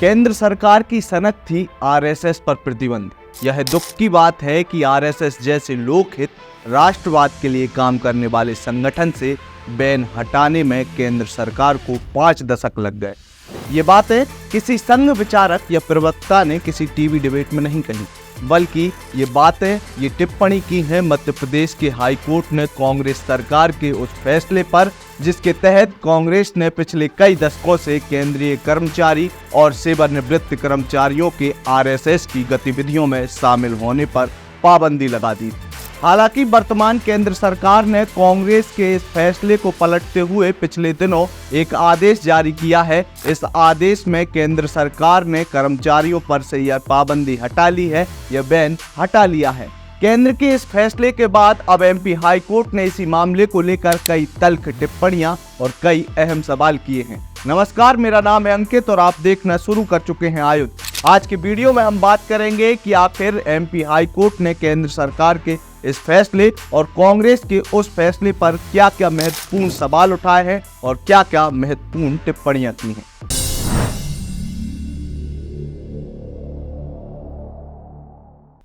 केंद्र सरकार की सनक थी आरएसएस पर प्रतिबंध। यह दुख की बात है कि आरएसएस जैसे लोकहित राष्ट्रवाद के लिए काम करने वाले संगठन से बैन हटाने में केंद्र सरकार को 5 दशक लग गए। ये बातें किसी संघ विचारक या प्रवक्ता ने किसी टीवी डिबेट में नहीं कही, बल्कि ये टिप्पणी की है मध्य प्रदेश के हाई कोर्ट ने कांग्रेस सरकार के उस फैसले पर जिसके तहत कांग्रेस ने पिछले कई दशकों से केंद्रीय कर्मचारी और सेवानिवृत्त कर्मचारियों के आरएसएस की गतिविधियों में शामिल होने पर पाबंदी लगा दी। हालांकि वर्तमान केंद्र सरकार ने कांग्रेस के इस फैसले को पलटते हुए पिछले दिनों एक आदेश जारी किया है। इस आदेश में केंद्र सरकार ने कर्मचारियों पर से यह पाबंदी हटा ली है, यह बैन हटा लिया है। केंद्र के इस फैसले के बाद अब एमपी हाई कोर्ट ने इसी मामले को लेकर कई तल्ख टिप्पणियां और कई अहम सवाल किए हैं। नमस्कार, मेरा नाम है अंकित और आप देखना शुरू कर चुके हैं आयुध। आज के वीडियो में हम बात करेंगे कि आखिर एमपी हाई कोर्ट ने केंद्र सरकार के इस फैसले और कांग्रेस के उस फैसले पर क्या क्या महत्वपूर्ण सवाल उठाए हैं और क्या क्या महत्वपूर्ण टिप्पणियां की हैं।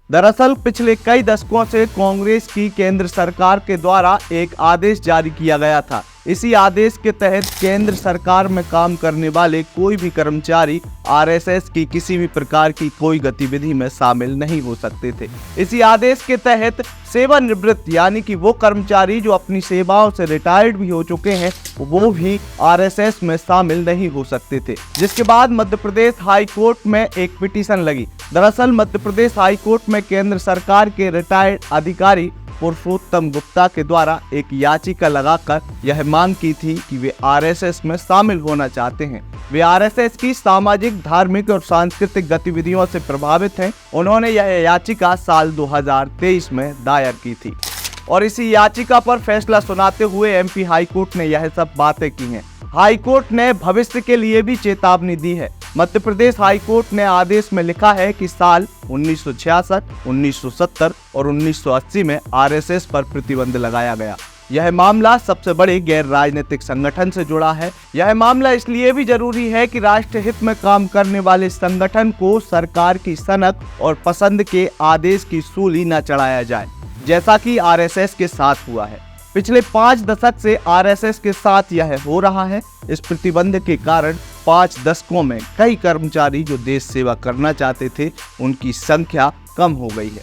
दरअसल पिछले कई दशकों से कांग्रेस की केंद्र सरकार के द्वारा एक आदेश जारी किया गया था। इसी आदेश के तहत केंद्र सरकार में काम करने वाले कोई भी कर्मचारी आरएसएस की किसी भी प्रकार की कोई गतिविधि में शामिल नहीं हो सकते थे। इसी आदेश के तहत सेवानिवृत्त यानी कि वो कर्मचारी जो अपनी सेवाओं से रिटायर्ड भी हो चुके हैं वो भी आरएसएस में शामिल नहीं हो सकते थे, जिसके बाद मध्य प्रदेश हाई कोर्ट में एक पिटीशन लगी। दरअसल मध्य प्रदेश हाई कोर्ट में केंद्र सरकार के रिटायर्ड अधिकारी पुरुषोत्तम गुप्ता के द्वारा एक याचिका लगाकर यह मांग की थी कि वे आरएसएस में शामिल होना चाहते हैं। वे आरएसएस की सामाजिक, धार्मिक और सांस्कृतिक गतिविधियों से प्रभावित हैं। उन्होंने यह याचिका साल 2023 में दायर की थी और इसी याचिका पर फैसला सुनाते हुए एमपी हाई कोर्ट ने यह सब बातें की हैं। हाई कोर्ट ने भविष्य के लिए भी चेतावनी दी है। मध्य प्रदेश हाई कोर्ट ने आदेश में लिखा है कि साल 1966, 1970 और 1980 में आरएसएस पर प्रतिबंध लगाया गया। यह मामला सबसे बड़े गैर राजनीतिक संगठन से जुड़ा है। यह मामला इसलिए भी जरूरी है कि राष्ट्र हित में काम करने वाले संगठन को सरकार की सनक और पसंद के आदेश की सूली न चढ़ाया जाए, जैसा कि आरएसएस के साथ हुआ है। पिछले 5 दशक से आरएसएस के साथ यह हो रहा है। इस प्रतिबंध के कारण 5 दशकों में कई कर्मचारी जो देश सेवा करना चाहते थे उनकी संख्या कम हो गई है।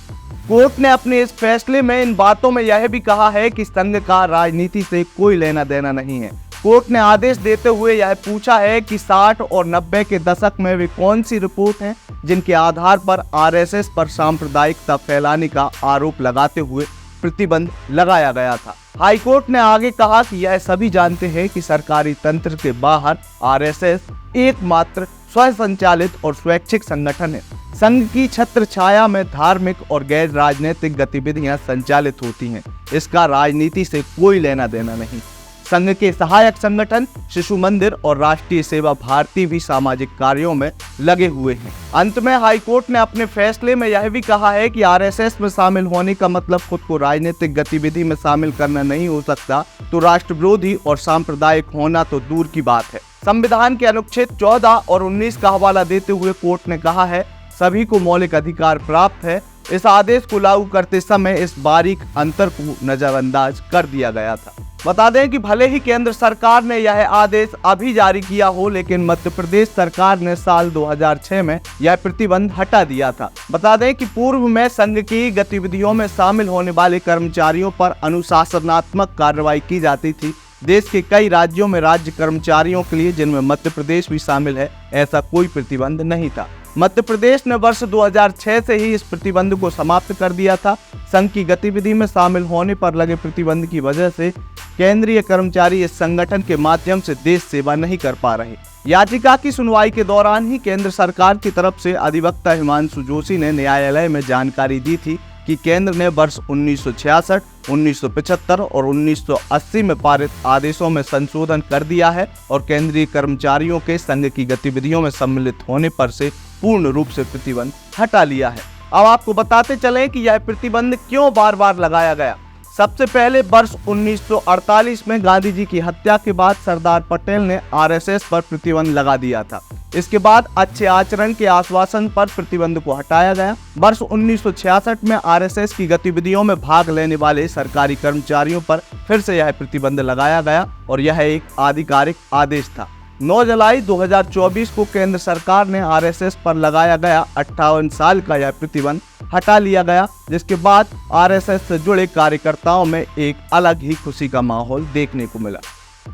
कोर्ट ने अपने इस फैसले में इन बातों में यह भी कहा है कि संघ का राजनीति से कोई लेना देना नहीं है। कोर्ट ने आदेश देते हुए यह पूछा है कि 60 और 90 के दशक में वे कौन सी रिपोर्ट हैं जिनके आधार पर आरएसएस पर सांप्रदायिकता फैलाने का आरोप लगाते हुए प्रतिबंध लगाया गया था। हाई कोर्ट ने आगे कहा कि यह सभी जानते हैं कि सरकारी तंत्र के बाहर आरएसएस एकमात्र स्वसंचालित और स्वैच्छिक संगठन है। संघ की छत्र छाया में धार्मिक और गैर राजनीतिक गतिविधियां संचालित होती हैं। इसका राजनीति से कोई लेना देना नहीं। संघ के सहायक संगठन शिशु मंदिर और राष्ट्रीय सेवा भारती भी सामाजिक कार्यों में लगे हुए हैं। अंत में हाई कोर्ट ने अपने फैसले में यह भी कहा है कि आरएसएस में शामिल होने का मतलब खुद को राजनीतिक गतिविधि में शामिल करना नहीं हो सकता, तो राष्ट्र विरोधी और सांप्रदायिक होना तो दूर की बात है। संविधान के अनुच्छेद 14 और 19 का हवाला देते हुए कोर्ट ने कहा है, सभी को मौलिक अधिकार प्राप्त है। इस आदेश को लागू करते समय इस बारीक अंतर को नजरअंदाज कर दिया गया था। बता दें कि भले ही केंद्र सरकार ने यह आदेश अभी जारी किया हो, लेकिन मध्य प्रदेश सरकार ने साल 2006 में यह प्रतिबंध हटा दिया था। बता दें कि पूर्व में संघ की गतिविधियों में शामिल होने वाले कर्मचारियों पर अनुशासनात्मक कार्रवाई की जाती थी। देश के कई राज्यों में राज्य कर्मचारियों के लिए, जिनमें मध्य प्रदेश भी शामिल है, ऐसा कोई प्रतिबंध नहीं था। मध्य प्रदेश ने वर्ष 2006 से ही इस प्रतिबंध को समाप्त कर दिया था। संघ की गतिविधि में शामिल होने पर लगे प्रतिबंध की वजह से केंद्रीय कर्मचारी इस संगठन के माध्यम से देश सेवा नहीं कर पा रहे। याचिका की सुनवाई के दौरान ही केंद्र सरकार की तरफ से अधिवक्ता हिमांशु जोशी ने न्यायालय में जानकारी दी थी कि केंद्र ने वर्ष 1966, 1975 और 1980 में पारित आदेशों में संशोधन कर दिया है और केंद्रीय कर्मचारियों के संघ की गतिविधियों में सम्मिलित होने पर से पूर्ण रूप से प्रतिबंध हटा लिया है। अब आपको बताते चलें कि यह प्रतिबंध क्यों बार बार लगाया गया। सबसे पहले वर्ष 1948 में गांधी जी की हत्या के बाद सरदार पटेल ने आरएसएस पर प्रतिबंध लगा दिया था। इसके बाद अच्छे आचरण के आश्वासन पर प्रतिबंध को हटाया गया। वर्ष 1966 में आरएसएस की गतिविधियों में भाग लेने वाले सरकारी कर्मचारियों पर फिर से यह प्रतिबंध लगाया गया और यह एक आधिकारिक आदेश था। 9 जुलाई 2024 को केंद्र सरकार ने आरएसएस पर लगाया गया 58 साल का यह प्रतिबंध हटा लिया गया, जिसके बाद आरएसएस से जुड़े कार्यकर्ताओं में एक अलग ही खुशी का माहौल देखने को मिला।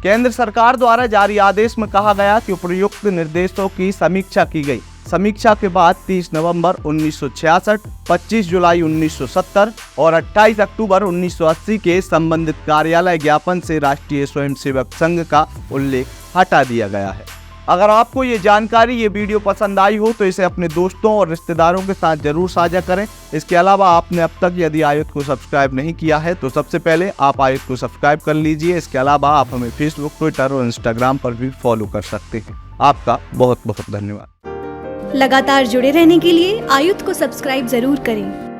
केंद्र सरकार द्वारा जारी आदेश में कहा गया कि उपयुक्त निर्देशों की समीक्षा की गई। समीक्षा के बाद 30 नवंबर 1966, 25 जुलाई 1970 और 28 अक्टूबर 1980 के संबंधित कार्यालय ज्ञापन से राष्ट्रीय स्वयंसेवक संघ का उल्लेख हटा दिया गया है। अगर आपको ये जानकारी, ये वीडियो पसंद आई हो तो इसे अपने दोस्तों और रिश्तेदारों के साथ जरूर साझा करें। इसके अलावा आपने अब तक यदि आयुध को सब्सक्राइब नहीं किया है तो सबसे पहले आप आयुध को सब्सक्राइब कर लीजिए। इसके अलावा आप हमें फेसबुक, ट्विटर और इंस्टाग्राम पर भी फॉलो कर सकते हैं। आपका बहुत बहुत धन्यवाद। लगातार जुड़े रहने के लिए आयुध को सब्सक्राइब जरूर करें।